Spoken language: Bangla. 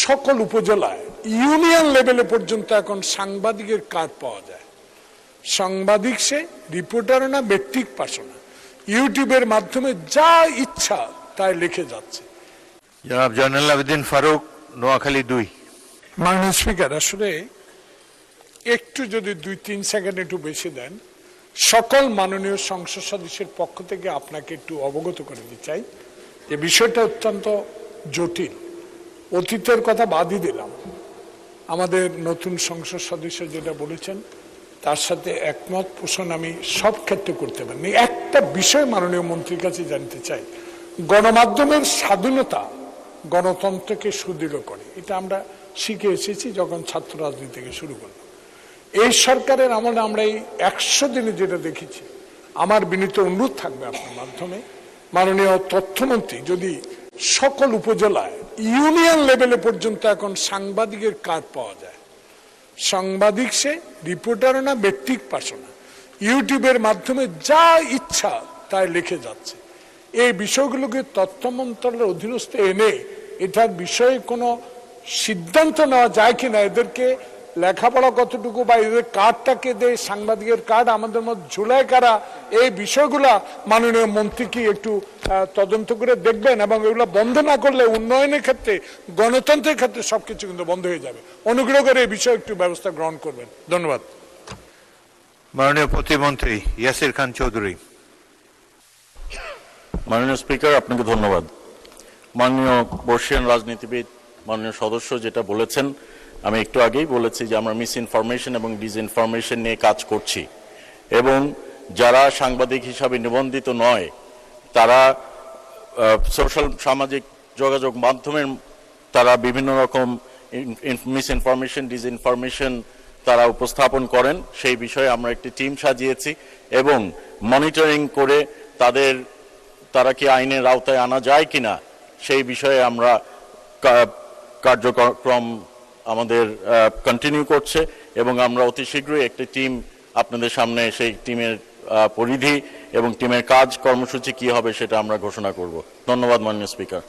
সকল উপজেলায় ইউনিয়ন লেভেলে পর্যন্ত এখন সাংবাদিকের কার্ড পাওয়া যায়। সাংবাদিক সে রিপোর্টারও না, ব্যক্তিক পাশও না, ইউটিউবের মাধ্যমে যা ইচ্ছা তাই লিখে যাচ্ছে। জনাব জয়নুল আবেদিন ফারুক, নোয়াখালী 2। মাননীয় স্পিকার, আসলে একটু যদি 2-3 সেকেন্ড একটু বেশি দেন, সকল মাননীয় সংসদ সদস্যের পক্ষ থেকে আপনাকে একটু অবগত করে দিতে চাই যে বিষয়টা অত্যন্ত জটিল। অতীতের কথা বাদই দিলাম, আমাদের নতুন সংসদ সদস্য যেটা বলেছেন তার সাথে একমত পোষণ আমি সব ক্ষেত্রে করতে পারিনি। একটা বিষয় মাননীয় মন্ত্রীর কাছে জানতে চাই, গণমাধ্যমের স্বাধীনতা গণতন্ত্রকে সুদৃঢ় করে, এটা আমরা শিখে এসেছি যখন ছাত্র রাজনীতি থেকে শুরু করলাম। এই সরকারের আমলে আমরা এই 100 দিনে যেটা দেখেছি, আমার বিনীত অনুরোধ থাকবে আপনার মাধ্যমে মাননীয় তথ্যমন্ত্রী, যদি সকল উপজেলায় ইউনিয়ন লেভেলে পর্যন্ত এখন সাংবাদিকের কার্ড পাওয়া যায়, সাংবাদিক সে রিপোর্টারও না, ব্যক্তিক পাশও না, ইউটিউবের মাধ্যমে যা ইচ্ছা তাই লিখে যাচ্ছে। এই বিষয়গুলোকে তথ্য মন্ত্রণালয়ের অধীনস্থ এনে এটার বিষয়ে কোনো সিদ্ধান্ত নেওয়া যায় কিনা, এদেরকে লেখাপড়া কতটুকু বা এদের কার্ডটাকে দেয়, সাংবাদিকের কার্ড আমাদের মধ্যে ঝুলায় কারা, এই বিষয়গুলা মাননীয় মন্ত্রী কি একটু তদন্ত করে দেখবেন, এবং এগুলো বন্ধ না করলে উন্নয়নের ক্ষেত্রে, গণতন্ত্রের ক্ষেত্রে সবকিছু কিন্তু বন্ধ হয়ে যাবে। অনুগ্রহ করে এই বিষয়ে একটু ব্যবস্থা গ্রহণ করবেন। ধন্যবাদ। মাননীয় প্রতিমন্ত্রী ইয়াসির খান চৌধুরী। মাননীয় স্পিকার, আপনাকে ধন্যবাদ। মাননীয় বর্ষিয়ান রাজনীতিবিদ মাননীয় সদস্য যেটা বলেছেন, আমি একটু আগেই বলেছি যে আমরা মিস ইনফরমেশন এবং ডিসইনফরমেশন নিয়ে কাজ করছি, এবং যারা সাংবাদিক হিসাবে নিবন্ধিত নয় তারা সোশ্যাল সামাজিক যোগাযোগ মাধ্যমের তারা বিভিন্ন রকম মিস ইনফরমেশন ডিসইনফরমেশন তারা উপস্থাপন করেন। সেই বিষয়ে আমরা একটি টিম সাজিয়েছি এবং মনিটরিং করে তারা কি আইনের আওতায় আনা যায় কিনা সেই বিষয়ে আমরা কার্যক্রম আমাদের কন্টিনিউ করছে, এবং আমরা অতি শীঘ্রই একটি টিম আপনাদের সামনে সেই টিমের পরিধি এবং টিমের কাজ কর্মসূচি কি হবে সেটা আমরা ঘোষণা করব। ধন্যবাদ মাননীয় স্পিকার।